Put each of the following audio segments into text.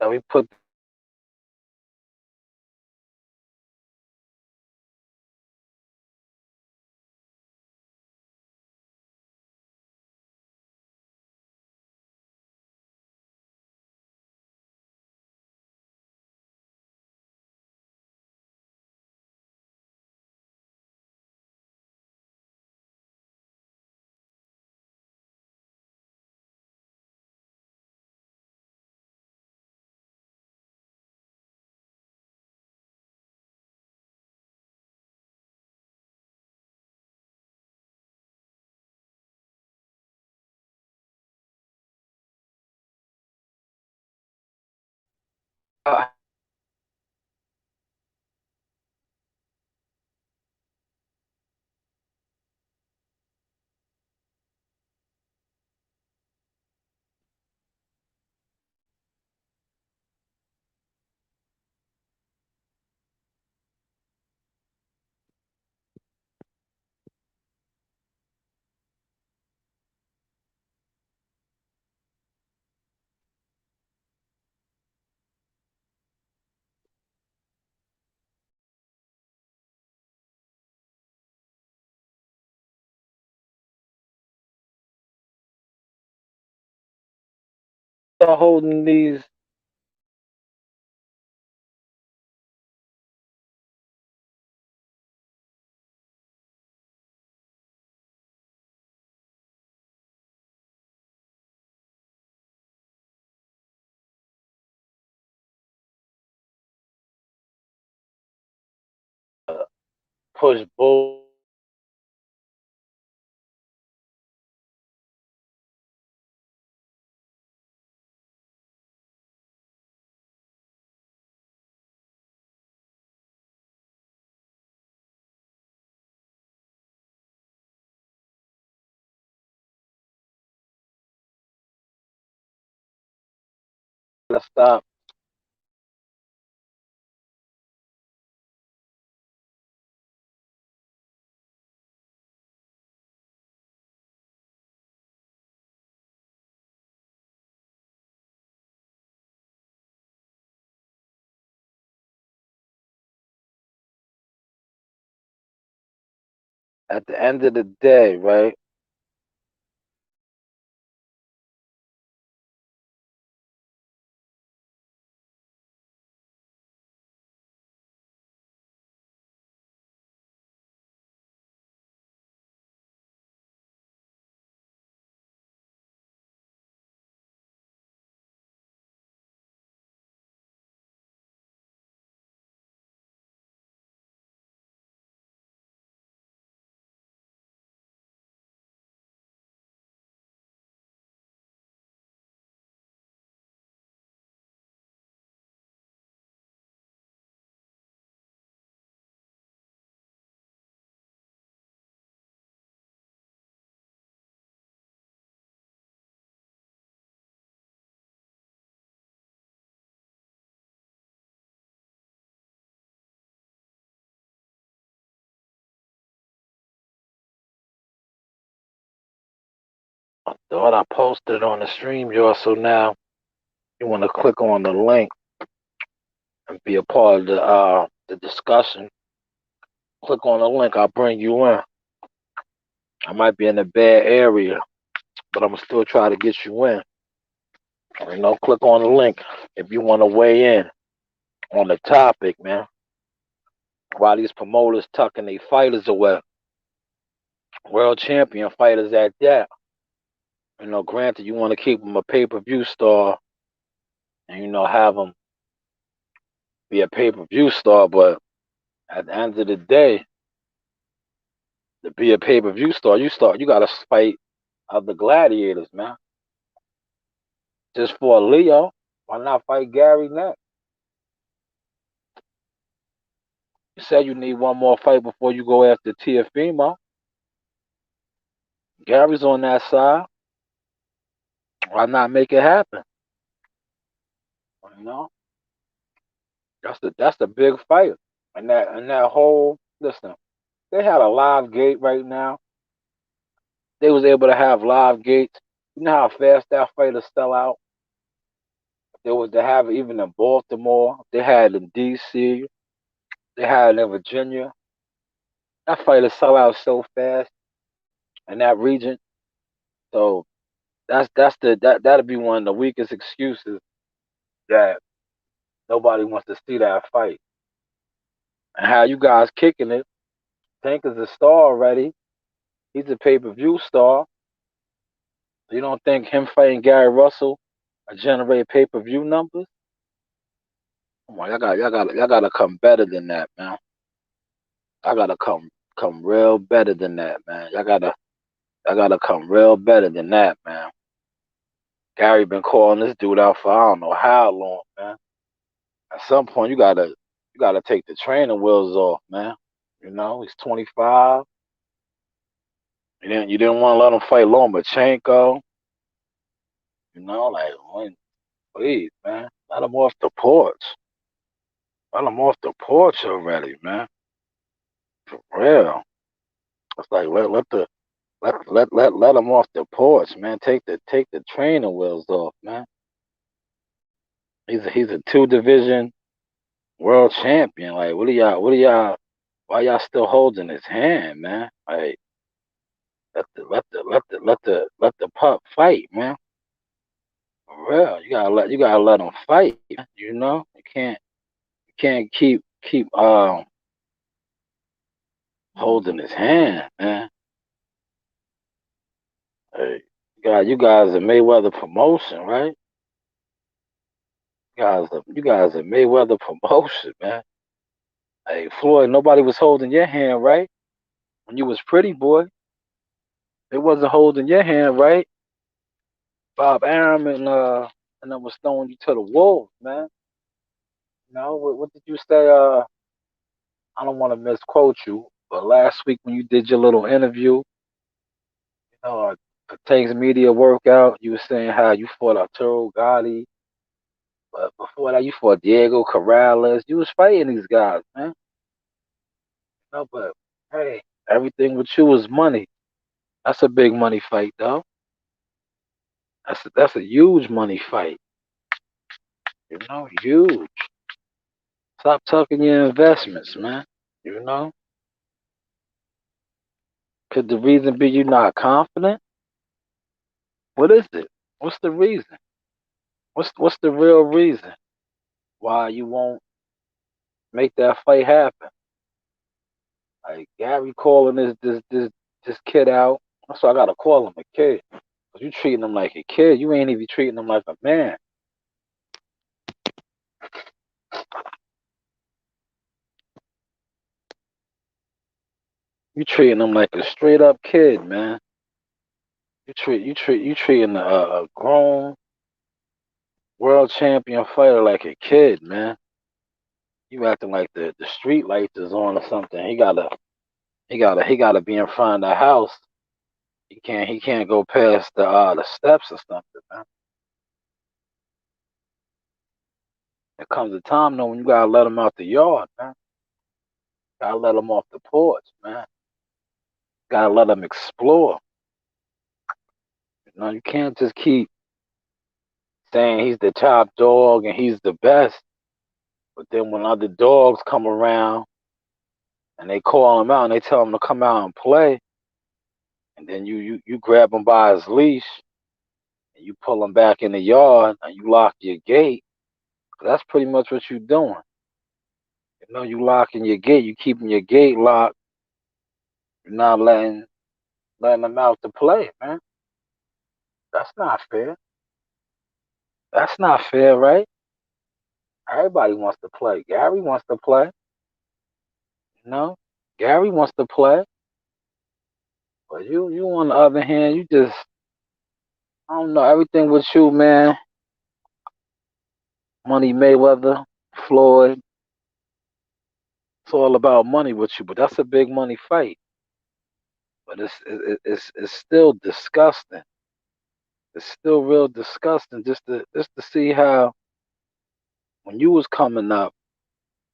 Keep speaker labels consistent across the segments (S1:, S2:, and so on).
S1: and we put start holding these push bull to stop. At the end of the day, right? I thought I posted on the stream, y'all. So now you want to click on the link and be a part of the discussion. Click on the link. I'll bring you in. I might be in a bad area, but I'm gonna still try to get you in. Click on the link if you want to weigh in on the topic, man. Why these promoters tucking their fighters away? World champion fighters at that. Granted, you want to keep them a pay per view star and have them be a pay per view star, but at the end of the day, to be a pay per view star, you got to fight other gladiators, man. Just for Leo, why not fight Gary next? You said you need one more fight before you go after Tiafimo. Gary's on that side. Why not make it happen? You know, that's the big fight. And that whole listen, they had a live gate right now. They was able to have live gates. You know how fast that fighters sell out. they have it even in Baltimore. They had it in D.C. They had it in Virginia. That fight will sell out so fast in that region. So that'll be one of the weakest excuses that nobody wants to see that fight. And how you guys kicking it? Tank is a star already. He's a pay-per-view star. You don't think him fighting Gary Russell will generate pay-per-view numbers? Come on, y'all gotta come better than that, man. I gotta come real better than that, man. Y'all gotta come real better than that, man. Gary been calling this dude out for I don't know how long, man. At some point, you gotta take the training wheels off, man. You know, he's 25. You didn't want to let him fight Lomachenko. You know, like please, man, let him off the porch. Let him off the porch already, man. For real. It's like let him off the porch, man. Take the training wheels off, man. He's a two division world champion. Like what are y'all why y'all still holding his hand, man? Like let the pup fight, man. For real. You gotta let him fight, man. You know? You can't keep holding his hand, man. Hey, you guys are Mayweather promotion, right? You guys are Mayweather promotion, man. Hey, Floyd, nobody was holding your hand, right? When you was pretty boy, they wasn't holding your hand, right? Bob Arum and them was throwing you to the wolves, man. You know what did you say? I don't want to misquote you, but last week when you did your little interview, you know, for Tank's media workout, you were saying how you fought Arturo Gotti, but before that you fought Diego Corrales. You was fighting these guys, man. No, but hey, everything with you is money. That's a big money fight, though. That's a huge money fight. You know, huge. Stop tucking your investments, man. You know, could the reason be you not confident? What is it? What's the reason? What's the real reason why you won't make that fight happen? Like Gary calling this kid out. That's why I gotta call him a kid. Cause you treating him like a kid. You ain't even treating him like a man. You treating him like a straight up kid, man. You treating a grown world champion fighter like a kid, man. You acting like the street lights is on or something. He gotta be in front of the house. He can't go past the steps or something, man. There comes a time though when you gotta let him out the yard, man. Gotta let him off the porch, man. Gotta let him explore. You know, you can't just keep saying he's the top dog and he's the best. But then when other dogs come around and they call him out and they tell him to come out and play, and then you grab him by his leash and you pull him back in the yard and you lock your gate. That's pretty much what you're doing. You know, you locking your gate, you keeping your gate locked, you're not letting them out to play, man. That's not fair. That's not fair, right? Everybody wants to play. Gary wants to play. You know, Gary wants to play. But you on the other hand, you just I don't know everything with you, man. Money Mayweather, Floyd. It's all about money with you, but that's a big money fight. But it's still disgusting. It's still real disgusting just to see how when you was coming up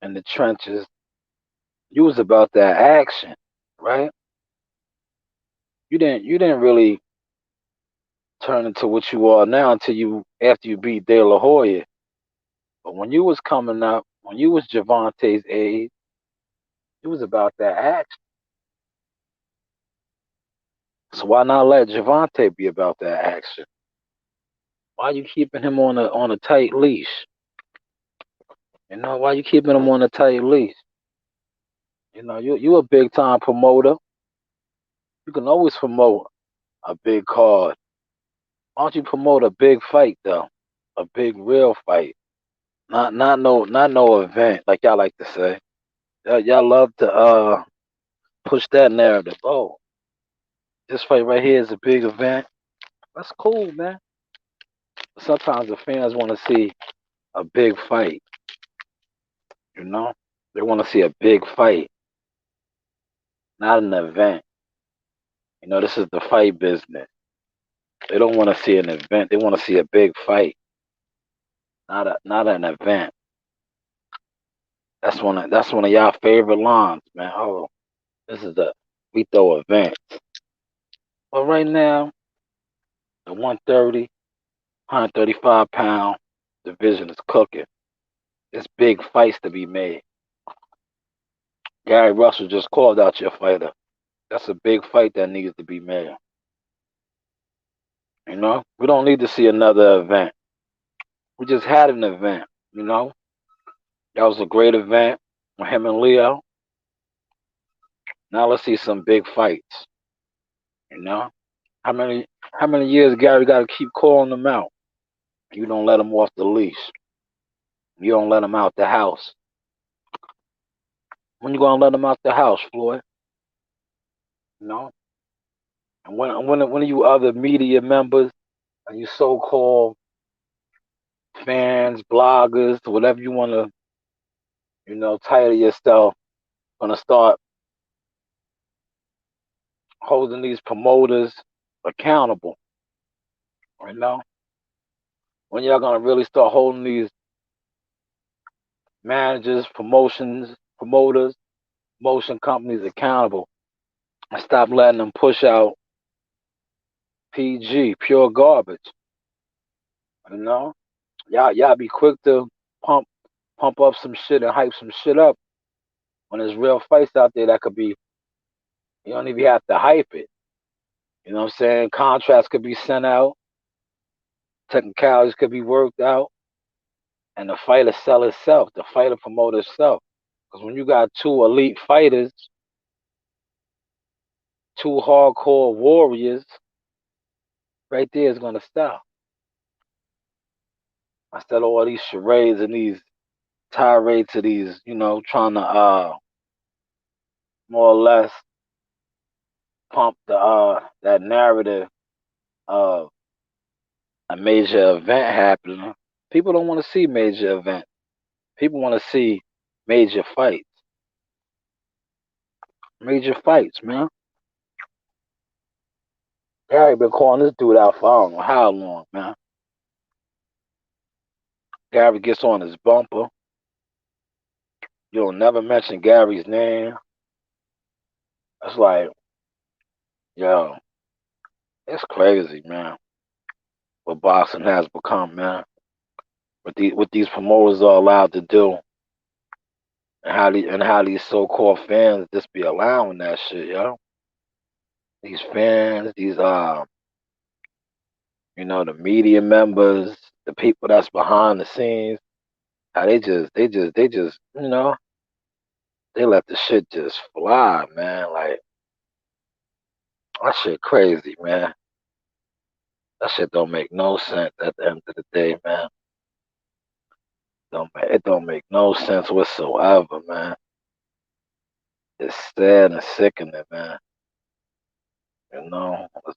S1: in the trenches, you was about that action, right? You didn't really turn into what you are now until you after you beat De La Hoya. But when you was coming up, when you was Javante's age, it was about that action. So why not let Javante be about that action? Why you keeping him on a tight leash? Why you keeping him on a tight leash? You a big time promoter. You can always promote a big card. Why don't you promote a big fight though? A big real fight. Not no event like y'all like to say. Y'all love to push that narrative. Oh, this fight right here is a big event. That's cool, man. But sometimes the fans want to see a big fight. You know, they want to see a big fight, not an event. This is the fight business. They don't want to see an event. They want to see a big fight, not an event. That's one of y'all favorite lines, man. Oh, this is the we throw events. But right now, the 130, 135 pound division is cooking. There's big fights to be made. Gary Russell just called out your fighter. That's a big fight that needs to be made. We don't need to see another event. We just had an event. You know, that was a great event with him and Leo. Now let's see some big fights. You know, how many years Gary got to keep calling them out? You don't let him off the leash. You don't let him out the house. When you gonna let him out the house, Floyd? You know, and when you other media members and you so-called fans, bloggers, whatever you want to, title yourself, gonna start holding these promoters accountable. You know, when y'all gonna really start holding these managers, promoters, motion companies accountable, and stop letting them push out PG, pure garbage. You know, y'all be quick to pump pump up some shit and hype some shit up when there's real fights out there that could be. You don't even have to hype it. You know what I'm saying? Contracts could be sent out, technicalities could be worked out, and the fighter sell itself. The fighter promote itself. Because when you got two elite fighters, two hardcore warriors, right there is gonna stop. Instead of all these charades and these tirades to these, trying to more or less pump the that narrative of a major event happening. People don't want to see major events. People want to see major fights. Major fights, man. Gary been calling this dude out for I don't know how long, man. Gary gets on his bumper. You'll never mention Gary's name. It's like, yo, it's crazy, man. What boxing has become, man. What these promoters are allowed to do, and how these so-called fans just be allowing that shit, yo. These fans, these the media members, the people that's behind the scenes, how they just, they let the shit just fly, man. Like that shit crazy, man. That shit don't make no sense at the end of the day, man. It don't make no sense whatsoever, man. It's sad and sickening, man. It's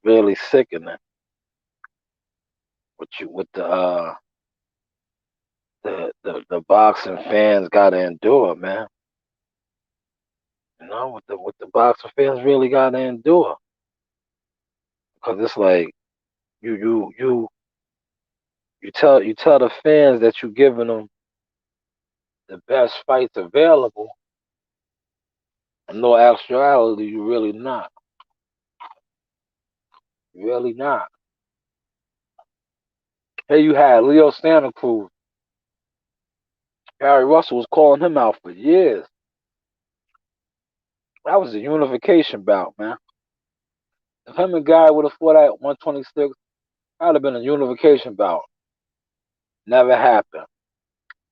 S1: really sickening what the boxing fans gotta endure, man. What the boxing fans really gotta endure. Because it's like you tell the fans that you're giving them the best fights available. In no actuality, you really not. You really not. Here you had Leo Santa Cruz. Gary Russell was calling him out for years. That was a unification bout, man. If him and Gary would have fought at 126, that would have been a unification bout. Never happened.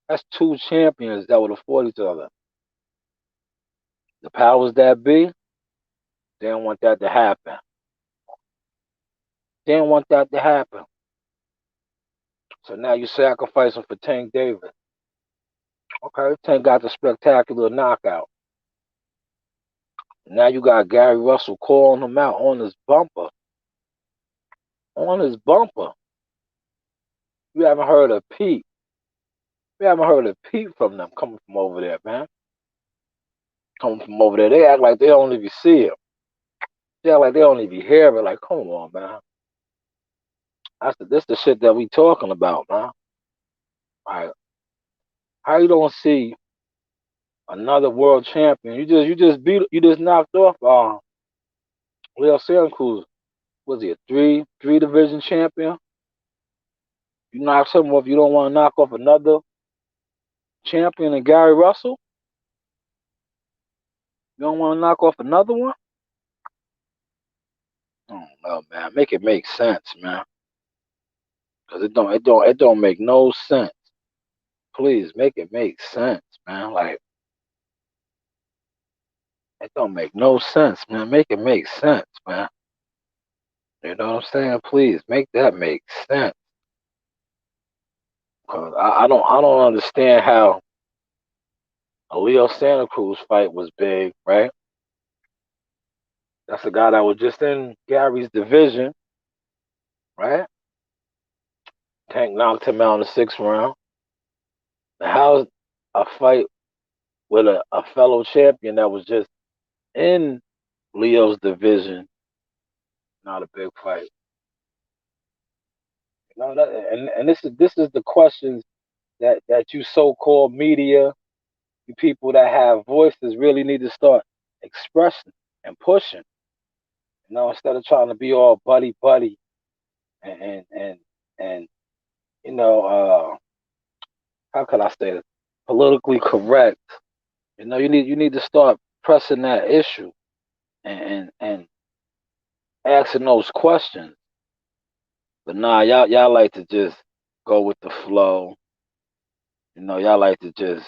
S1: That's two champions that would have fought each other. The powers that be didn't want that to happen. Didn't want that to happen. So now you sacrificing for Tank Davis. Okay, Tank got the spectacular knockout. Now you got Gary Russell calling him out on his bumper. On his bumper. You haven't heard a peep. You haven't heard a peep from them coming from over there, man. Coming from over there. They act like they don't even see it. They act like they don't even hear it. Like, come on, man. This the shit that we talking about, man. Like, how you don't see another world champion? You just knocked off Leo Santa Cruz. Was he a three division champion? You knock him off, you don't want to knock off another champion and Gary Russell? You don't want to knock off another one? I don't know, man. Make it make sense, man. Cause it don't make no sense. Please make it make sense, man. Like it don't make no sense, man. Make it make sense, man. You know what I'm saying? Please make that make sense. Cause I don't understand how a Leo Santa Cruz fight was big, right? That's a guy that was just in Gary's division, right? Tank knocked him out in the 6th round. How's a fight with a fellow champion that was just in Leo's division not a big fight? You know that, and this is the questions that you so-called media, you people that have voices really need to start expressing and pushing. You know, instead of trying to be all buddy buddy and and you know how can I say this? Politically correct. You know, you need to start pressing that issue and asking those questions. But nah, y'all like to just go with the flow. You know, y'all like to just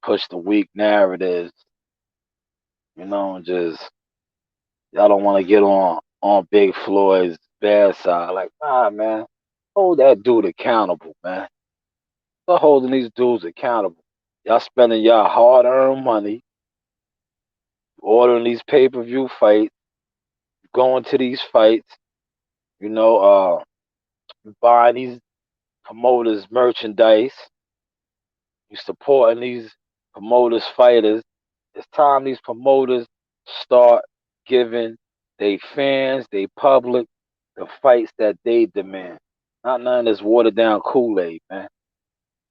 S1: push the weak narratives. You know, and just y'all don't want to get on Big Floyd's bad side. Like, nah, man, hold that dude accountable, man. Start holding these dudes accountable. Y'all spending y'all hard-earned money, ordering these pay-per-view fights, going to these fights. You know, buying these promoters merchandise. You supporting these promoters fighters. It's time these promoters start giving they fans, they public, the fights that they demand. Not none of this watered down Kool-Aid, man.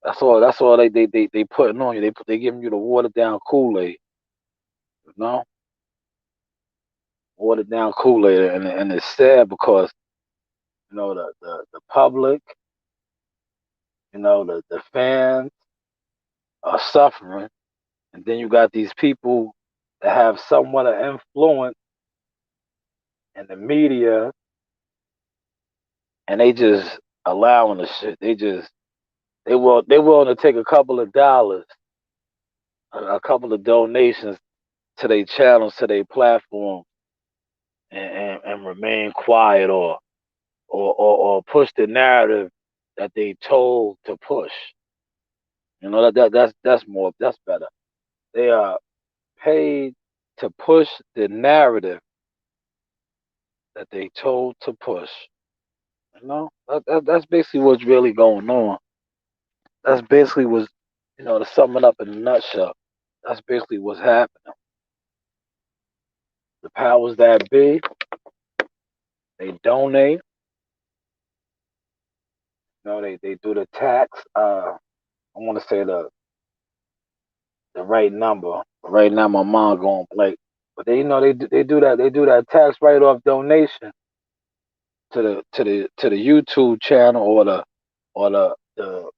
S1: That's all they putting on you. They giving you the watered down Kool-Aid. You know? Watered down Kool-Aid. And it's sad because, you know, the public, you know, the fans are suffering. And then you got these people that have somewhat of influence in the media, and they just allowing the shit. They willing to take a couple of dollars, a couple of donations to their channels, to their platform, and remain quiet or push the narrative that they told to push. You know that's better. They are paid to push the narrative that they told to push. You know, that's basically what's really going on. That's basically what's, you know, to sum it up in a nutshell. That's basically what's happening. The powers that be, they donate. You know, they do the tax. I want to say the right number. Right now, my mind going blank. But they do that tax write off donation to the YouTube channel or the the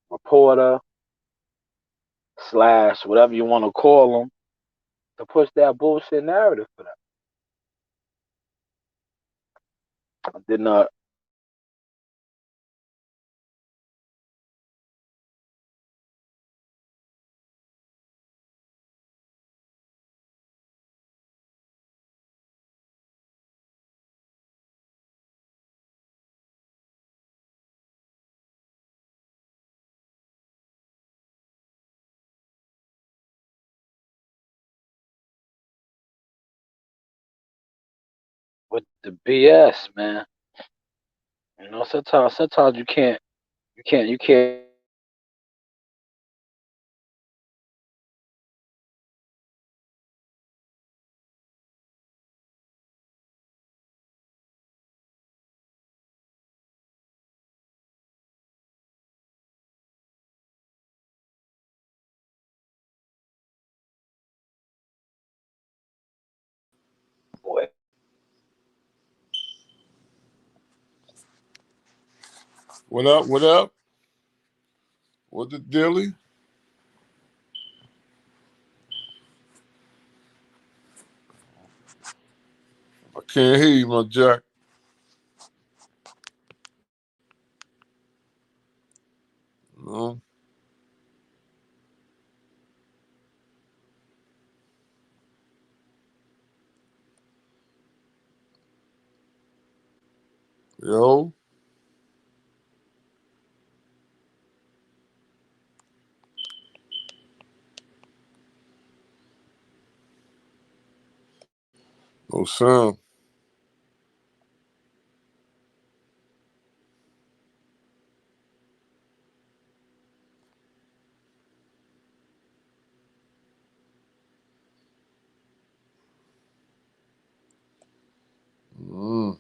S1: reporter slash whatever you want to call them to push that bullshit narrative for them. Then with the BS, man. Sometimes you can't boy.
S2: What up? What up? What the dilly? I can't hear you, my Jack. No. Yo. No sound. Mm.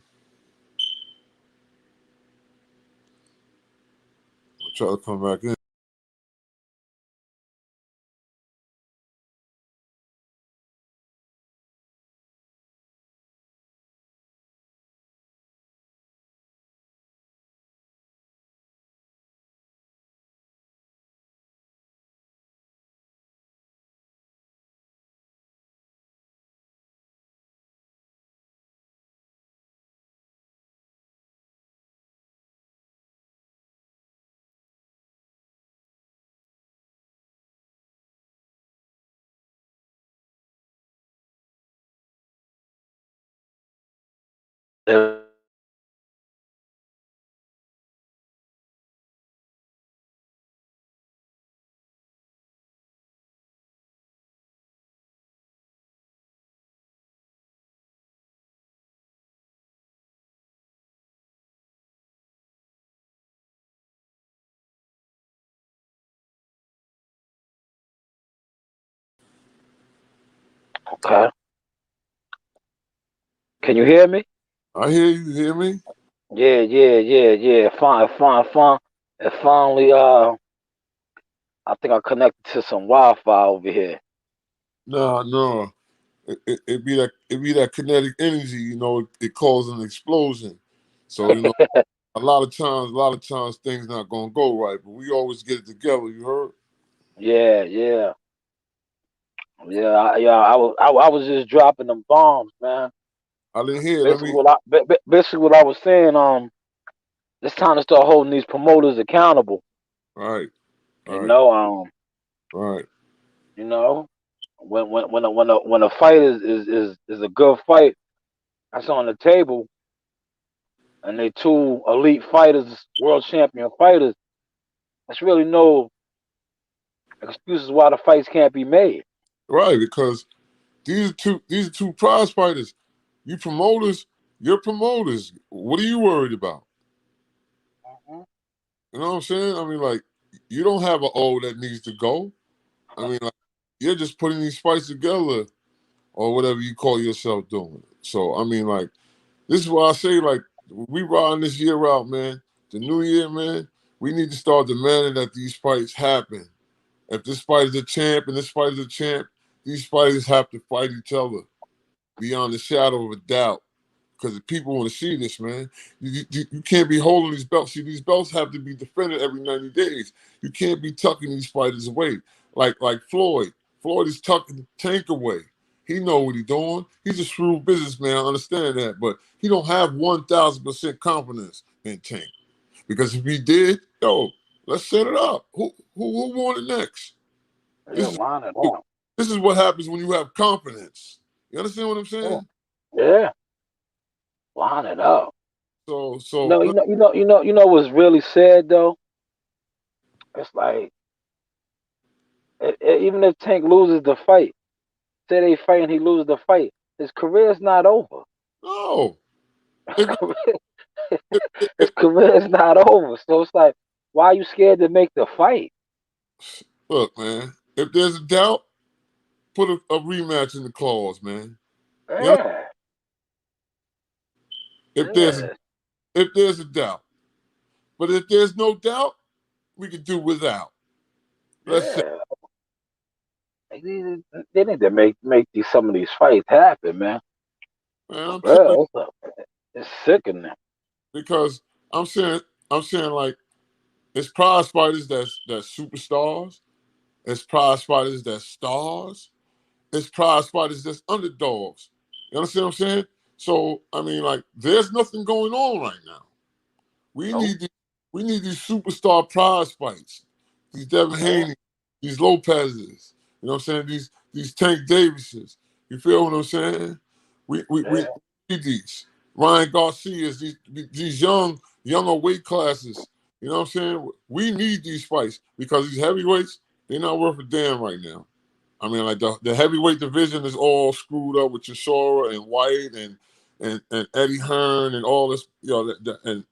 S2: I'll try to come back in.
S1: Okay. Can you hear me?
S2: I hear you. Hear me?
S1: Yeah. Fine. And finally, I think I connected to some Wi-Fi over here.
S2: Nah, no. It be that kinetic energy. It causes an explosion. So a lot of times things not gonna go right. But we always get it together. You heard?
S1: Yeah. I was just dropping them bombs, man.
S2: I didn't hear. Let
S1: Basically,
S2: me.
S1: what I was saying, it's time to start holding these promoters accountable.
S2: Right,
S1: You
S2: right,
S1: know, um,
S2: right,
S1: you know, when a fight is a good fight, that's on the table, and they two elite fighters, world champion fighters. There's really no excuses why the fights can't be made.
S2: right. Because these are two prize fighters. You promoters, you're promoters. What are you worried about?
S1: Mhm.
S2: You know what I'm saying? I mean, like, you don't have an O that needs to go. I mean, like, you're just putting these fights together or whatever you call yourself doing. So, I mean, like, this is why I say, like, we riding this year out, man. The new year, man, we need to start demanding that these fights happen. If this fight is a champ and this fight is a champ, these fighters have to fight each other beyond the shadow of a doubt. because the people want to see this, man. You can't be holding these belts. See, these belts have to be defended every 90 days. You can't be tucking these fighters away. Like Floyd. Floyd is tucking Tank away. He know what he's doing. He's a shrewd businessman. I understand that, but he don't have 1,000% confidence in Tank. Because if he did, yo, let's set it up. Who won it next?
S1: Yeah,
S2: This is
S1: line it up.
S2: this is what happens when you have confidence. You understand what I'm
S1: Yeah,
S2: saying?
S1: yeah, line it up.
S2: So
S1: You
S2: so
S1: know, you know, you know, you know, you know what's really sad though? It's like even if Tank loses the fight, say they fight and he loses the fight, his career's not over.
S2: no. If, if,
S1: His career is not over. So it's like, why are you scared to make the fight?
S2: look, man, if there's a doubt, put a rematch in the clause, man. You know,
S1: Yeah,
S2: if there's a,
S1: yeah,
S2: if there's a doubt, but if there's no doubt, we can do without. Let's say,
S1: yeah. They need to make some of these fights happen, man.
S2: man, I'm telling
S1: Well, it's sickening.
S2: because I'm saying I'm saying like it's prize fighters that's superstars, it's prize fighters that's stars, it's prize fighters that's underdogs. You understand what I'm saying? So I mean, like, there's nothing going on right now. We
S1: Nope.
S2: need these, we need these superstar prize fights. These Devin
S1: Yeah,
S2: Haney, these Lopez's. You know what I'm saying? These Tank Davises. You feel what I'm saying? We
S1: yeah,
S2: need these. Ryan Garcia's, these younger weight classes. You know what I'm saying? We need these fights because these heavyweights, they're not worth a damn right now. I mean, like the heavyweight division is all screwed up with Chisora and White and Eddie Hearn and all this, you know,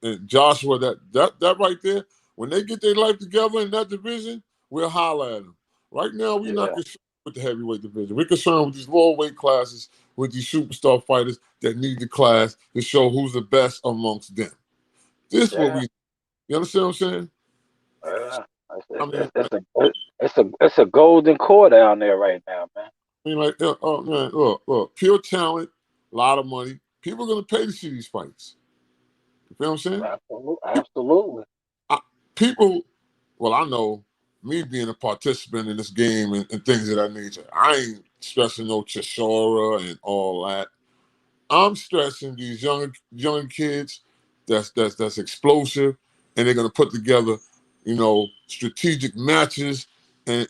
S2: and Joshua. That right there, when they get their life together in that division, we'll holler at them. Right now, we're not
S1: yeah,
S2: concerned with the heavyweight division. We're concerned with these lower weight classes, with these superstar fighters that need the class to show who's the best amongst them. This is what
S1: yeah,
S2: we. You understand what I'm saying?
S1: yeah.
S2: I mean,
S1: It's a golden core down there right now, man.
S2: like, oh man, look, pure talent, a lot of money. People are gonna pay to see these fights. You feel what I'm saying?
S1: Absolutely, absolutely.
S2: I, people, well, I know me being a participant in this game and things of that nature. I ain't stressing no Chisora and all that. I'm stressing these young kids that's explosive, and they're gonna put together, strategic matches, and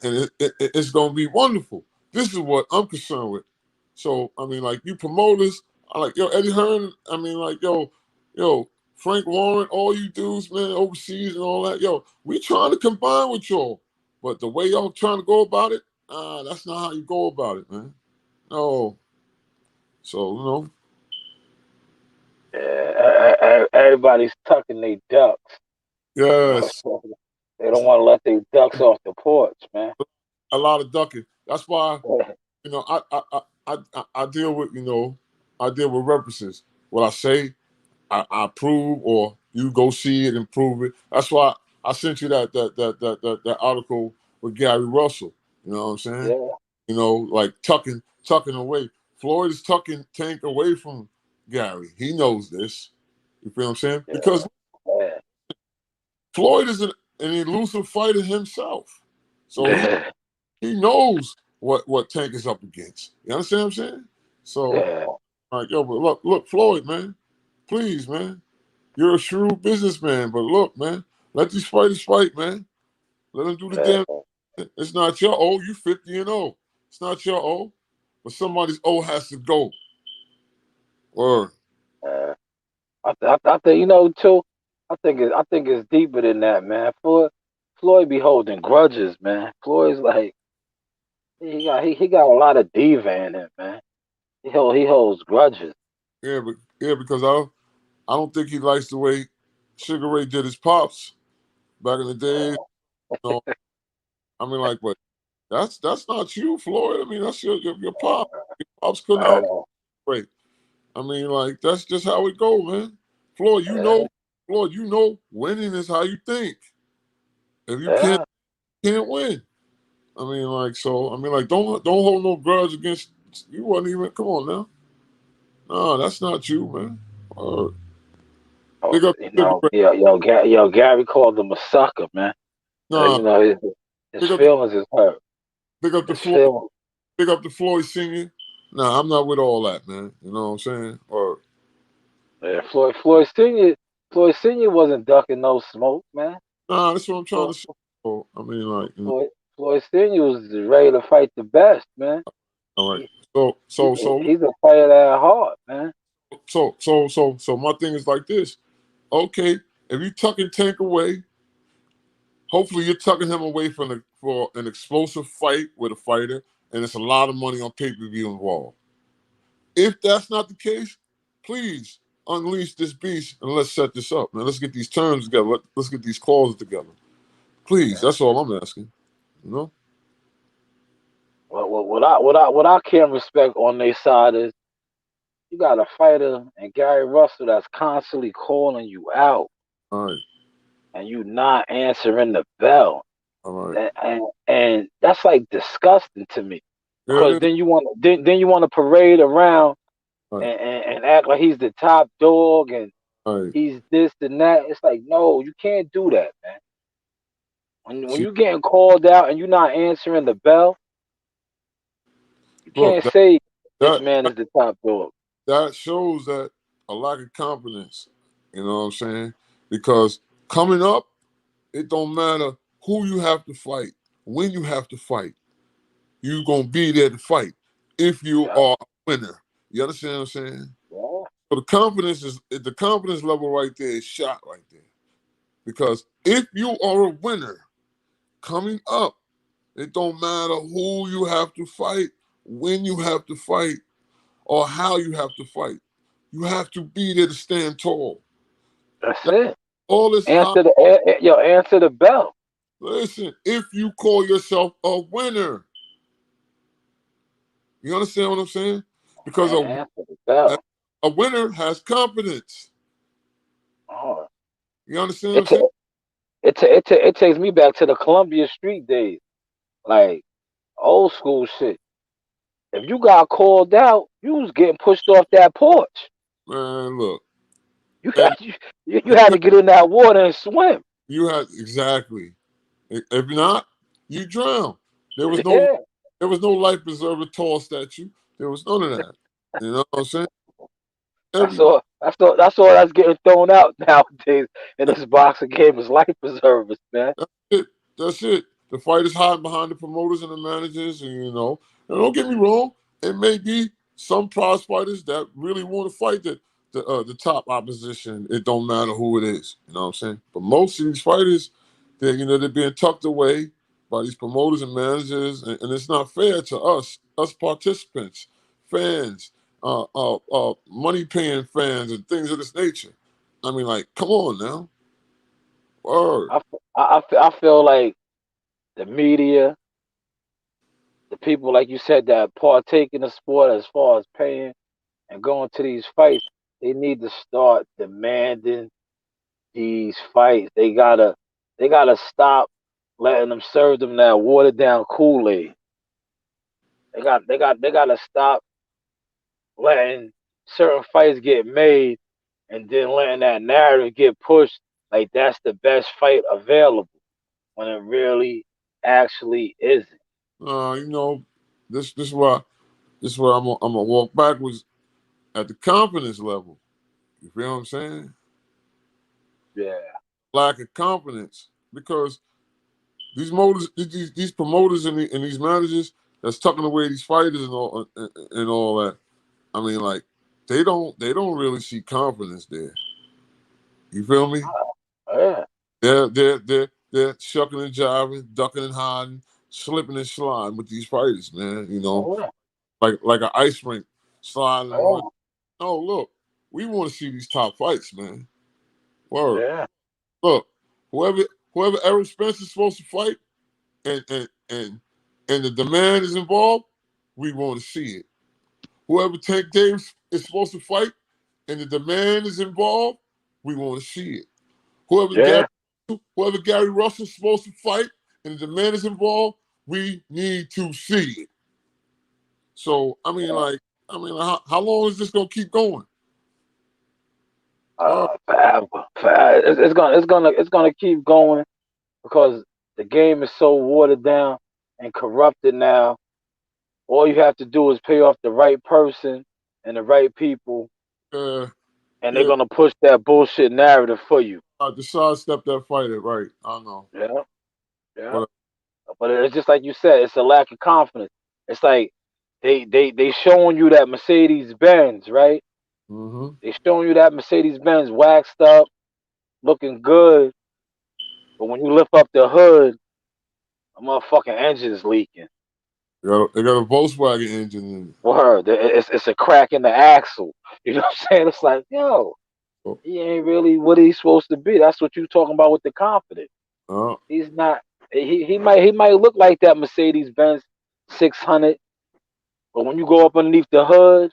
S2: it's gonna be wonderful. This is what I'm concerned with. So I mean, like, you promoters, I like, yo, Eddie Hearn. I mean, like, yo, Frank Warren, all you dudes, man, overseas and all that. Yo, we trying to combine with y'all, but the way y'all trying to go about it, that's not how you go about it, man. No, so
S1: Yeah, everybody's tucking their ducks. You know,
S2: yes.
S1: they don't want to let their ducks off the porch, man.
S2: A lot of ducking. That's why,
S1: Yeah,
S2: you know I I deal with, I deal with references. What I say, I prove, or you go see it and prove it. That's why I sent you that article with Gary Russell. You know what I'm saying?
S1: yeah,
S2: Like tucking away. Floyd is tucking Tank away from Gary. He knows this. You feel what I'm saying? Because
S1: yeah.
S2: Floyd is an elusive fighter himself. So
S1: Yeah.
S2: he knows what Tank is up against. You understand what I'm saying? So,
S1: Yeah.
S2: like, yo, but look, Floyd, man, please, man, you're a shrewd businessman, but look, man, let these fighters fight, man. Let them do the
S1: Yeah.
S2: damn. It's not your O. You 50-0. It's not your O, but somebody's O has to go. Word.
S1: Yeah. I think too. I think it's deeper than that, man. Floyd be holding grudges, man. Floyd's like he got a lot of diva in him, man. He holds grudges.
S2: Yeah, because I don't think he likes the way Sugar Ray did his pops back in the days. You know, I mean, like, but that's not you, Floyd. I mean, that's your pop. Your pops couldn't
S1: Uh,
S2: operate. I mean, like, that's just how it go, man. Floyd,
S1: yeah.
S2: winning is how you think. If you
S1: Yeah.
S2: can't win. I mean, like, so I mean, like, don't hold no grudge against you. Wasn't even, come on now. No, that's not you, man. Uh,
S1: Oh,
S2: big up
S1: you
S2: the sugar
S1: know,
S2: ray.
S1: Gary called him a sucker, man.
S2: Nah,
S1: You know, his
S2: big up
S1: feelings is hurt.
S2: big up the
S1: His
S2: Floyd.
S1: feelings.
S2: Big up the Floyd Senior. Nah, I'm not with all that, man. You know what I'm saying? Or
S1: Yeah, Floyd Senior wasn't ducking no smoke, man.
S2: nah, that's what I'm trying
S1: Floyd,
S2: to say. So, I mean, like, you know,
S1: Floyd Senior was ready to fight the best, man.
S2: all right.
S1: He,
S2: So,
S1: he's
S2: so,
S1: a,
S2: so,
S1: he's a fighter at heart, man.
S2: so, my thing is like this. Okay, if you tucking Tank away, hopefully you're tucking him away for an explosive fight with a fighter, and it's a lot of money on pay per view involved. If that's not the case, please unleash this beast and let's set this up. Now let's get these terms together. Let's get these clauses together. Please,
S1: Yeah.
S2: that's all I'm asking. You know?
S1: What I can't respect on their side is you got a fighter and Gary Russell that's constantly calling you out
S2: All right,
S1: and you not answering the bell.
S2: all right.
S1: And that's like disgusting to me
S2: Yeah,
S1: because
S2: it is.
S1: then you want to parade around
S2: All right,
S1: and act like he's the top dog and
S2: all right.
S1: he's this and that. It's like no, you can't do that, man. When
S2: See,
S1: you getting called out and you're not answering the bell, you
S2: look,
S1: can't say this
S2: that
S1: man is the top dog.
S2: that shows that a lack of confidence. You know what I'm saying? Because coming up, it don't matter who you have to fight, when you have to fight. You gonna be there to fight if you
S1: Yeah,
S2: are a winner. You understand what I'm saying?
S1: yeah,
S2: So the confidence level right there is shot right there. Because if you are a winner coming up, it don't matter who you have to fight, when you have to fight, or how you have to fight. You have to be there to stand tall.
S1: that's
S2: Now,
S1: it.
S2: all this high.
S1: Answer the bell.
S2: Listen, if you call yourself a winner, you understand what I'm saying? Because
S1: Answer the
S2: a,
S1: bell.
S2: a winner has confidence.
S1: Oh,
S2: You understand what I'm
S1: it
S2: saying?
S1: ta- it takes me back to the Columbia Street days, like old school shit. If you got called out, you was getting pushed off that porch.
S2: Man, look,
S1: You
S2: and
S1: had you had to get in that water and swim.
S2: you had exactly. If not, you drown. There was no
S1: Yeah,
S2: there was no life preserver tossed at you. There was none of that. You know what I'm saying?
S1: that's
S2: Every
S1: all. That's all that's getting thrown out nowadays in this boxing game is life preservers, man.
S2: that's it. That's it. The fighters hiding behind the promoters and the managers, and and don't get me wrong, it may be some prize fighters that really want to fight the top opposition. It don't matter who it is. You know what I'm saying? But most of these fighters, they're being tucked away by these promoters and managers, and it's not fair to us participants, fans, money paying fans, and things of this nature. I mean, like, come on now, word.
S1: I feel like the media, the people like you said that partake in the sport as far as paying and going to these fights, they need to start demanding these fights. They gotta stop letting them serve them that watered down Kool Aid. They gotta stop letting certain fights get made and then letting that narrative get pushed like that's the best fight available when it really actually isn't.
S2: You know, this is why I'm gonna walk backwards at the confidence level. You feel what I'm saying?
S1: Yeah.
S2: Lack of confidence because these promoters and these managers that's tucking away these fighters and all that. I mean, like they don't really see confidence there. You feel me?
S1: Yeah.
S2: They're shucking and jiving, ducking and hiding, slipping and sliding with these fighters, man.
S1: Oh, yeah.
S2: Like an ice rink sliding and running.
S1: Oh,
S2: Oh, look, we want to see these top fights, man. Word.
S1: yeah.
S2: Look, whoever whoever Errol Spencer's supposed to fight and the demand is involved, we want to see it. Whoever Tank Davis is supposed to fight and the demand is involved, we want to see it. Whoever Gary
S1: Yeah.
S2: whoever Gary Russell's supposed to fight and the demand is involved, we need to see it. So I mean,
S1: Yeah.
S2: how long is this gonna keep going?
S1: Forever, forever. It's gonna keep going because the game is so watered down and corrupted now. All you have to do is pay off the right person and the right people,
S2: uh,
S1: and they're
S2: yeah,
S1: gonna push that bullshit narrative for you.
S2: to sidestep that fighter, right? I know,
S1: Yeah, yeah.
S2: but
S1: But it's just like you said, it's a lack of confidence. It's like they showing you that Mercedes Benz, right?
S2: mm-hmm.
S1: They showing you that Mercedes Benz waxed up, looking good, but when you lift up the hood, a motherfucking engine is leaking.
S2: They got a Volkswagen engine in it.
S1: Word, it's a crack in the axle. You know what I'm saying? It's like, yo,
S2: So,
S1: he ain't really what he's supposed to be. That's what you talking about with the confidence.
S2: uh,
S1: He's not. He might look like that Mercedes Benz 600, but when you go up underneath the hood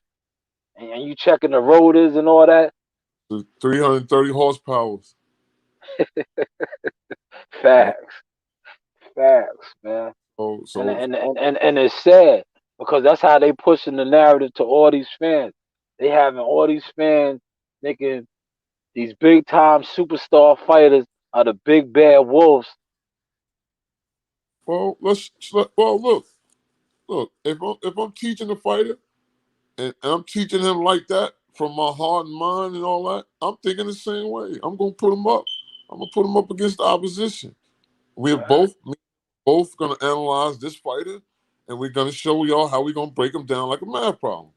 S1: and you checking the rotors and all that,
S2: the 330 horsepower. Uh,
S1: facts, facts, man. And
S2: so
S1: and and it's sad because that's how they pushing the narrative to all these fans. They having all these fans thinking these big time superstar fighters are the big bad wolves.
S2: well, well, look. If I'm teaching a fighter and I'm teaching him like that from my heart and mind and all that, I'm thinking the same way. I'm gonna put him up. I'm gonna put him up against the opposition. We're
S1: Right.
S2: both gonna analyze this fighter, and we're gonna show y'all how we're gonna break him down like a math problem.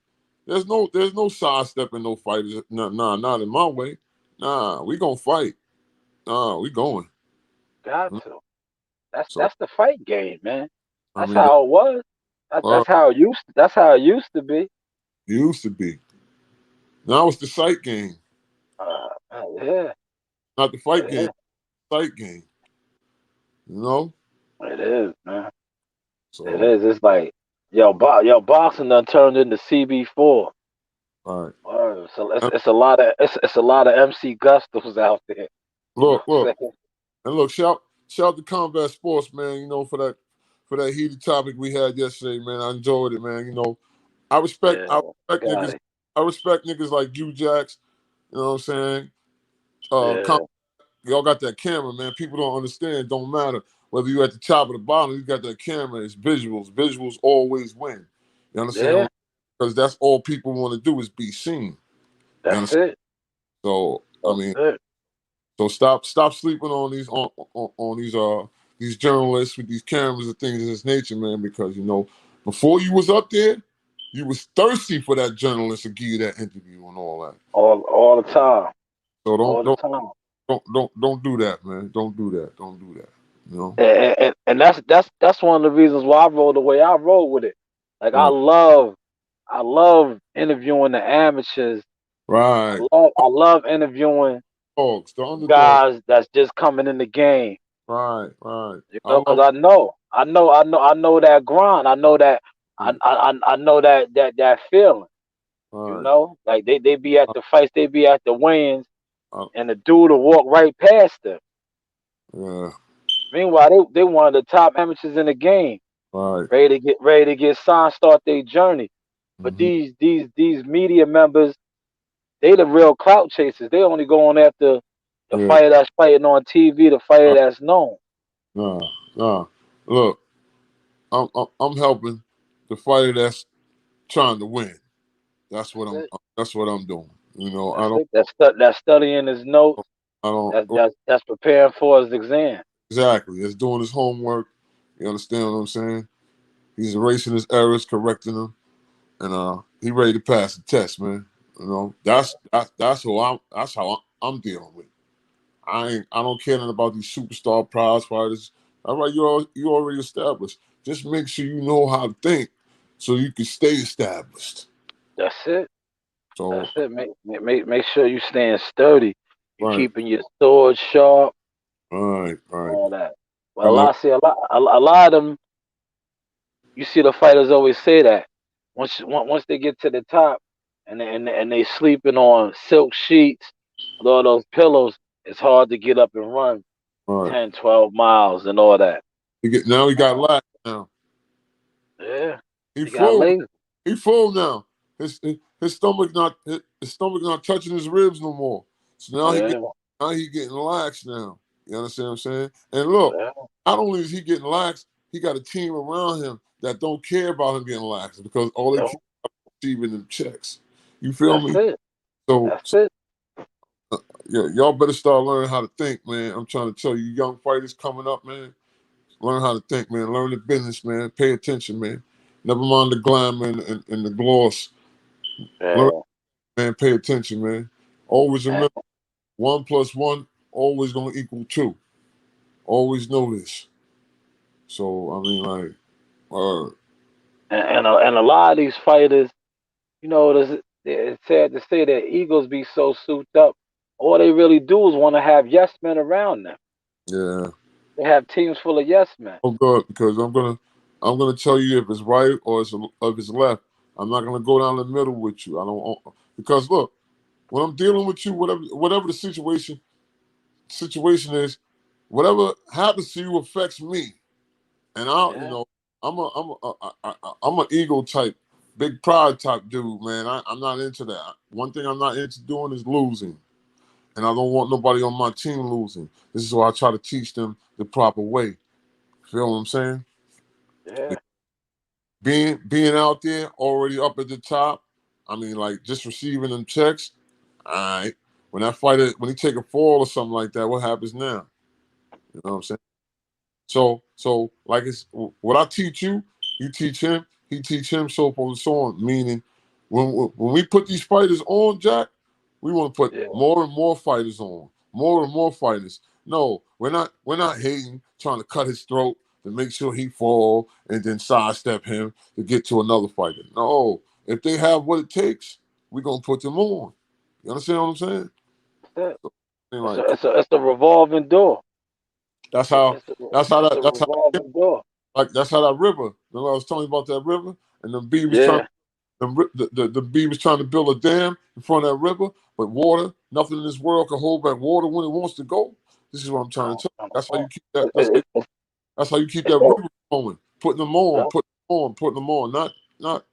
S2: There's no sidestepping no fighters. Nah, not in my way. Nah, we gonna fight. Nah, we going.
S1: Got to. That's
S2: So
S1: that's the fight game, man.
S2: I
S1: That's
S2: mean,
S1: how it was.
S2: uh,
S1: That's how it used. That's how it used to be.
S2: it used to be. Now it's the sight game,
S1: Yeah,
S2: not the fight
S1: it
S2: game.
S1: is.
S2: Sight game. You know.
S1: It is, man. It
S2: So
S1: is. It's like yo, boxing done turned into CB4.
S2: all right.
S1: So it's
S2: And
S1: it's a lot of it's a lot of MC Gustos out there. You know
S2: look,
S1: what
S2: look,
S1: I'm saying?
S2: and look. Shout to Combat Sports, man. You know for that heated topic we had yesterday, man. I enjoyed it, man. I respect
S1: Yeah,
S2: I respect
S1: got
S2: niggas.
S1: it.
S2: I respect niggas like you, Jacks. You know what I'm saying?
S1: Yeah,
S2: Y'all got that camera, man. People don't understand. Don't matter whether you at the top or the bottom. You got that camera. It's visuals. Visuals always win. You
S1: yeah.
S2: understand? Because that's all people want to do is be seen. You
S1: That's
S2: understand?
S1: it.
S2: So I
S1: That's
S2: mean,
S1: it.
S2: so stop sleeping on these journalists with these cameras and things of this nature, man. Because before you was up there, you was thirsty for that journalist to give you that interview and all that.
S1: All the time.
S2: So
S1: All the time.
S2: don't do that, man. Don't do that. Don't do that. You know.
S1: And that's one of the reasons why I roll the way I roll with it. Like
S2: Right.
S1: I love interviewing the amateurs.
S2: Right.
S1: I love interviewing
S2: Dogs, the underdog.
S1: guys that's just coming in the game.
S2: Right. Right.
S1: You
S2: I
S1: know, because
S2: love.
S1: I know that grind. I know that
S2: Right.
S1: I know that feeling. You
S2: Right.
S1: know, like they be at
S2: I,
S1: the fights, they be at the weigh-ins,
S2: I,
S1: and the dude will walk right past them.
S2: yeah.
S1: Meanwhile, they one of the top amateurs in the game,
S2: Right.
S1: ready to get signed, start their journey. But
S2: Hmm.
S1: these media members, they the real clout chasers. They only going after the
S2: Yeah.
S1: fighter that's fighting on TV, the fighter that's known.
S2: Nah. Nah. Look, I'm helping the fighter that's trying to win. That's
S1: That's
S2: what I'm.
S1: it.
S2: That's what I'm doing. I
S1: That's
S2: don't.
S1: it. That's studying his notes.
S2: I don't.
S1: That's preparing for his exam.
S2: Exactly. He's doing his homework. You understand what I'm saying? He's erasing his errors, correcting them, and he ready to pass the test, man. That's who I'm. That's how I'm dealing with. I don't care nothing about these superstar prize fighters. All right, you already established. Just make sure you know how to think, so you can stay established.
S1: That's it. That's
S2: So
S1: it. Make sure you staying sturdy. You
S2: right,
S1: keeping your sword sharp,
S2: right.
S1: all that. But
S2: You know,
S1: a lot of them, you see the fighters always say that once they get to the top and they sleeping on silk sheets with all those pillows, it's hard to get up and run
S2: right.
S1: 10, 12 miles and all that.
S2: He got lax now.
S1: Yeah,
S2: He
S1: he got
S2: full.
S1: lazy.
S2: He full now. His stomach not touching his ribs no more. So now he getting lax now. You understand what I'm saying? And look,
S1: yeah,
S2: not only is he getting lax, he got a team around him that don't care about him getting lax because all they
S1: yeah.
S2: keep receiving them checks. You feel
S1: That's
S2: me?
S1: it.
S2: So,
S1: That's it.
S2: yeah, y'all better start learning how to think, man. I'm trying to tell you, young fighters coming up, man. Learn how to think, man. Learn the business, man. Pay attention, man. Never mind the glamour and the gloss. Learn,
S1: Yeah,
S2: man. Pay attention, man. Always
S1: and,
S2: remember, 1 + 1 always gonna equal 2. Always know this. So I mean, like,
S1: and a lot of these fighters, it's sad to say that egos be so souped up. All they really do is want to have yes men around them.
S2: yeah.
S1: They have teams full of yes men.
S2: Oh, good because I'm gonna tell you if it's right or if it's left. I'm not gonna go down the middle with you. I don't because look, when I'm dealing with you, whatever the situation is, whatever happens to you affects me. And
S1: Yeah,
S2: I'm an ego type, big pride type dude, man. I'm not into that. One thing I'm not into doing is losing, and I don't want nobody on my team losing. This is why I try to teach them the proper way. Feel what I'm saying?
S1: yeah,
S2: Being out there already up at the top. I mean, like just receiving them checks. All right. When that fighter, when he take a fall or something like that, what happens now? You know what I'm saying? So like it's what I teach you, you teach him, he teach him, so forth and so on. Meaning, when we put these fighters on, Jack, we want to put
S1: yeah.
S2: more and more fighters on, more and more fighters. No, we're not hating, trying to cut his throat to make sure he fall and then sidestep him to get to another fighter. No, if they have what it takes, we're gonna put them on. You understand what I'm saying?
S1: That's it.
S2: I mean,
S1: It's
S2: like
S1: a it's a it's a revolving door.
S2: that's how
S1: It's a
S2: that's how
S1: it's
S2: that
S1: a
S2: that's how.
S1: revolving door.
S2: Like that's how that river. Remember I was telling you about that river, and the bee was trying.
S1: Yeah,
S2: The bee was trying to build a dam in front of that river, but water, nothing in this world can hold back water when it wants to go. This is what I'm trying to tell you.
S1: no,
S2: That's how
S1: no.
S2: you keep that.
S1: It, it, it,
S2: That's how you keep
S1: it's
S2: that
S1: a,
S2: river going. Putting them
S1: yeah,
S2: on, putting them on. Not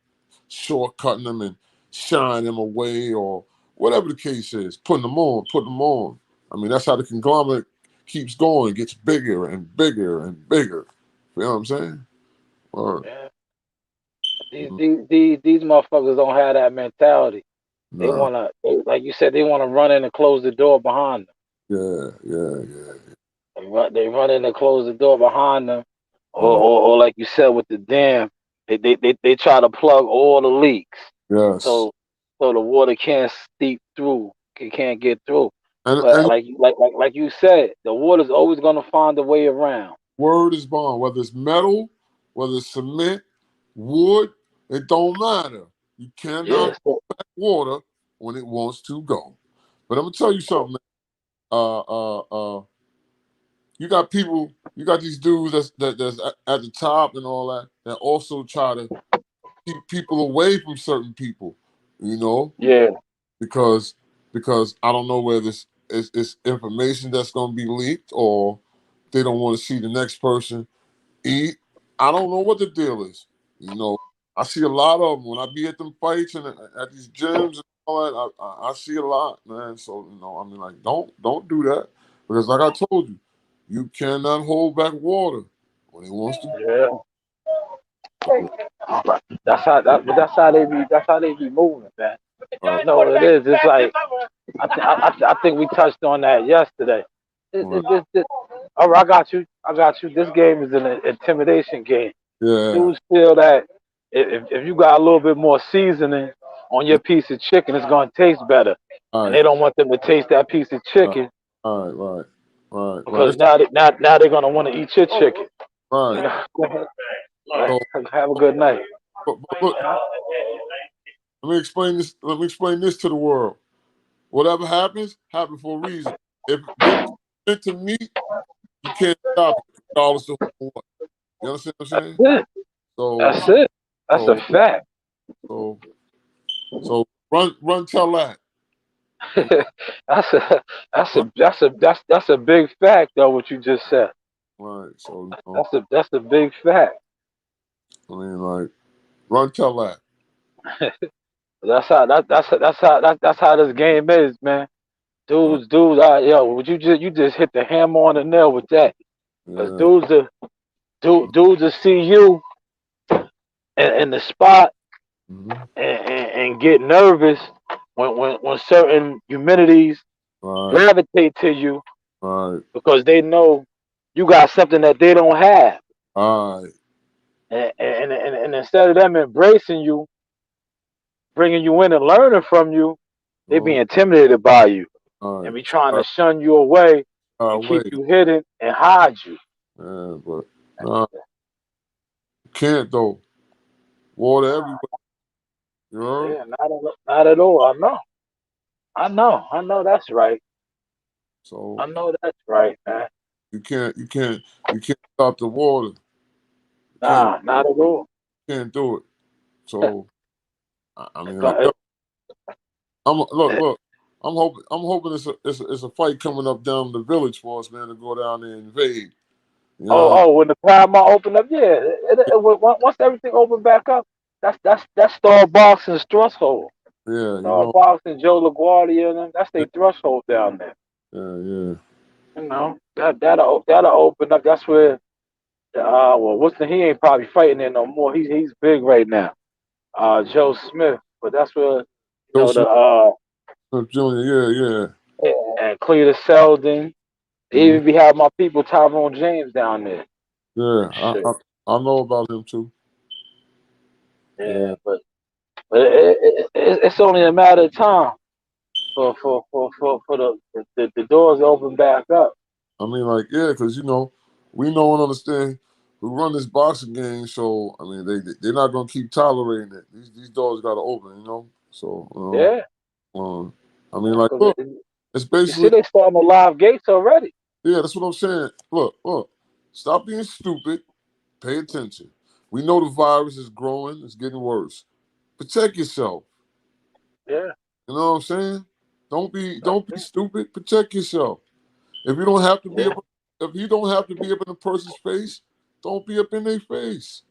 S2: shortcutting them and shying them away or whatever the case is. Putting them on. I mean, that's how the conglomerate keeps going. It gets bigger and bigger and bigger. You know what I'm saying? Or
S1: yeah. These motherfuckers don't have that mentality. They
S2: nah.
S1: wanna, like you said, they wanna run in and close the door behind them.
S2: Yeah, yeah, yeah.
S1: They run in and close the door behind them,
S2: Uh,
S1: or like you said with the dam, they try to plug all the leaks,
S2: yes.
S1: so so the water can't seep through, can't get through. But
S2: And
S1: like you said, the water's always gonna find a way around.
S2: word is bond. Whether it's metal, whether it's cement, wood, it don't matter. You cannot
S1: Yeah, so,
S2: hold back water when it wants to go. But I'm gonna tell you something. Man. You got people, you got these dudes that's at the top and all that that also try to keep people away from certain people. You know,
S1: yeah,
S2: because I don't know whether it's information that's going to be leaked or they don't want to see the next person eat. I don't know what the deal is. You know, I see a lot of them when I be at them fights and at these gyms and all that. I see a lot, man. So I mean, like, don't do that because, like I told you, you cannot hold back water when it wants to.
S1: yeah. That's how they be moving, man.
S2: Uh,
S1: You know what it is? It's like I think we touched on that yesterday.
S2: uh,
S1: All right, I got you. I got you. This game is an intimidation game.
S2: yeah,
S1: Dudes feel that if you got a little bit more seasoning on
S2: yeah.
S1: your piece of chicken, it's gonna taste better,
S2: All
S1: and
S2: right,
S1: they don't want them to taste that piece of chicken
S2: all right, right.
S1: because now they're gonna want to eat your chicken. You
S2: Right.
S1: know, right.
S2: So,
S1: Have a good night.
S2: but look, let me explain this. Let me explain this to the world. Whatever happens, happens for a reason. If it's meant to meet, you can't stop it, regardless of what. You understand what I'm saying?
S1: That's it.
S2: So,
S1: That's it. That's a
S2: so,
S1: fact.
S2: so, so, run, tell that. You
S1: that's a
S2: know,
S1: that's a big fact though. What you just said.
S2: right. So,
S1: That's a big fact.
S2: I mean, like, run, tell that.
S1: That's how this game is, man. dudes, yo, would you just hit the hammer on the nail with that? Cause
S2: Yeah.
S1: dudes will see you in the spot
S2: Mm-hmm.
S1: and get nervous when certain humanities
S2: Right.
S1: gravitate to you
S2: Right.
S1: because they know you got something that they don't have.
S2: Right.
S1: And instead of them embracing you, bringing you in and learning from you, they be
S2: Oh,
S1: intimidated by you
S2: all
S1: and
S2: right.
S1: be trying to shun you away and keep
S2: Wait.
S1: you hidden and hide you.
S2: Yeah, but nah, you can't though. Water everywhere. You heard?
S1: Yeah, not at all. I know that's right.
S2: So
S1: I know that's right, man.
S2: you can't stop the water. You can't
S1: Nah, not at all.
S2: can't do it. So I mean, like,
S1: Go-
S2: yo, look. I'm hoping it's a fight coming up down the village for us, man, to go down there and invade. You know,
S1: when the Paramount opened up, yeah. Once everything opened back up, that's Star Boxing's threshold.
S2: yeah,
S1: Star Boxing, Joe LaGuardia, and them, that's their threshold down there.
S2: yeah.
S1: You know that'll open up. That's where what's the he ain't probably fighting there no more. He's big right now. Joe Smith, but that's where the
S2: Joseph Smith Jr. Yeah.
S1: and Cletus Seldon. They
S2: Mhm.
S1: even be having my people Tyrone James down there.
S2: Yeah,
S1: Shit.
S2: I know about him too.
S1: Yeah,
S2: Yeah,
S1: but it's only a matter of time for the doors to open back up.
S2: I mean, like, yeah, because we know and understand who run this boxing game. So I mean, they're not gonna keep tolerating it. These doors got to open, you know. So
S1: Yeah,
S2: I mean, like, look, it's
S1: you see
S2: basically
S1: they starting the live gates already.
S2: yeah. That's what I'm saying. Look, stop being stupid. Pay attention. We know the virus is growing. It's getting worse. Protect yourself.
S1: Yeah,
S2: You know what I'm saying?
S1: that's
S2: Don't be
S1: it.
S2: stupid. Protect yourself. If you don't have to be
S1: Yeah,
S2: up, if you don't have to be up in a person's face, don't be up in their face.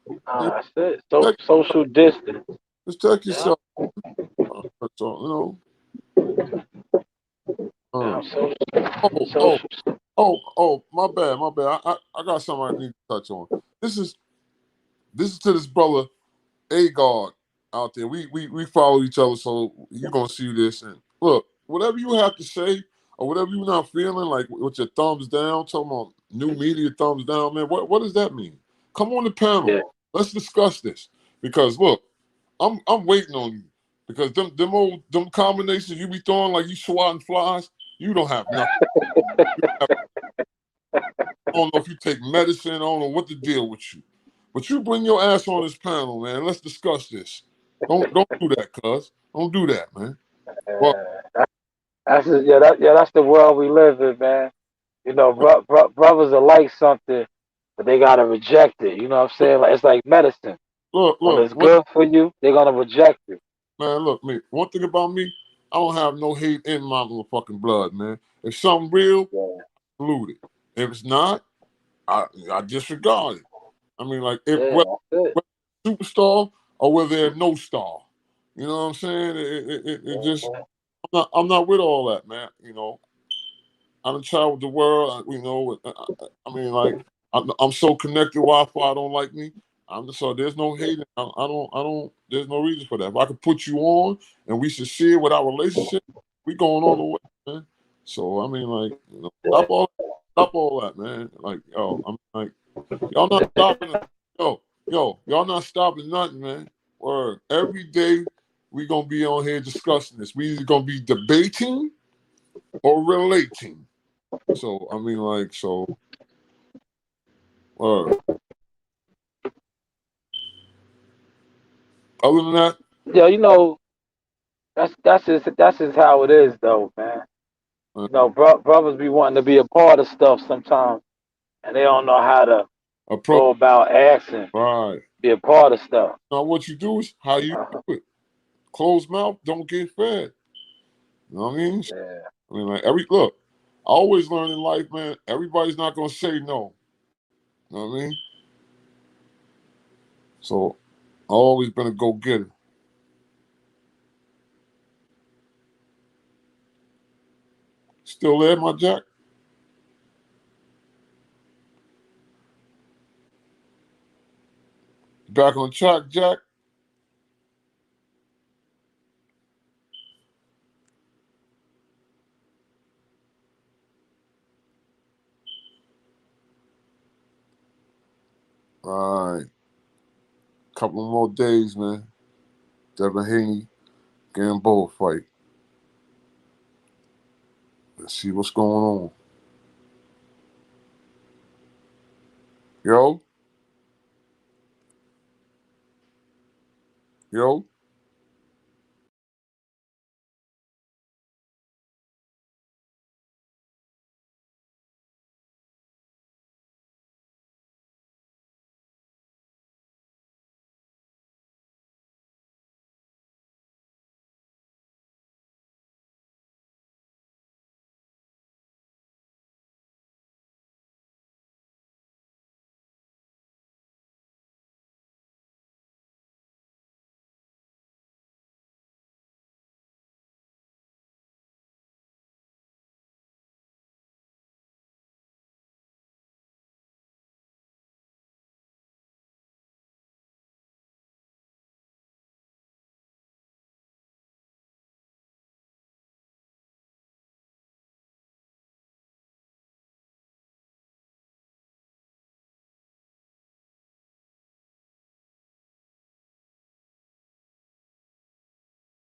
S2: You
S1: that's it. So
S2: protect,
S1: social distance.
S2: protect
S1: Yeah,
S2: yourself. So,
S1: yeah,
S2: uh,
S1: social,
S2: oh, oh,
S1: social.
S2: my bad, my bad. I got something I need to touch on. This is this is to this brother Agard out there. We follow each other, so you're gonna see this. And look, whatever you have to say or whatever you're not feeling, like with your thumbs down, talking about new media thumbs down, man. What does that mean? Come on the panel.
S1: Yeah,
S2: Let's discuss this. Because look, I'm waiting on you. Because them combinations you be throwing like you swatting flies, you don't have nothing. I don't know if you take medicine. I don't know what the deal with you. But you bring your ass on this panel, man. Let's discuss this. Don't do that, cuz. Don't do that, man. Well,
S1: that's the world we live in, man. You know, brothers are like something, but they gotta reject it. You know what I'm saying? Like it's like medicine. When
S2: look.
S1: it's good for you, they're gonna reject it.
S2: Man, look, me. One thing about me, I don't have no hate in my motherfucking blood, man. If something real,
S1: Yeah,
S2: salute it. If it's not, I disregard it. I mean, like, if
S1: yeah,
S2: whether
S1: that's it.
S2: superstar or whether there's no star, you know what I'm saying? It just
S1: Mhm.
S2: I'm not with all that, man. I done traveled the world. I mean, like, I'm so connected. Wi-Fi don't like me. So there's no hating. I don't. There's no reason for that. If I could put you on and we should share with our relationship, we going all the way, man. So I mean, like, stop all that, man. Like, yo, I'm like, y'all not stopping. Y'all not stopping nothing, man. Word. Every day we gonna be on here discussing this. We either gonna be debating or relating. So I mean, like, uh, other than that,
S1: Yeah, you know, that's just how it is, though, man.
S2: uh,
S1: You know, brothers be wanting to be a part of stuff sometimes, and they don't know how to
S2: approach
S1: go about asking,
S2: right.
S1: be a part of stuff.
S2: Now, what you do is how you do it. Closed mouth don't get fed. You know what I mean?
S1: Yeah,
S2: I mean, like look. I always learn in life, man. Everybody's not gonna say no. You know what I mean? So I always been a go getter. Still there, my Jack? Back on track, Jack? All right. Couple more days, man. Devin Haney, Gamboa fight. Let's see what's going on. Yo? Yo?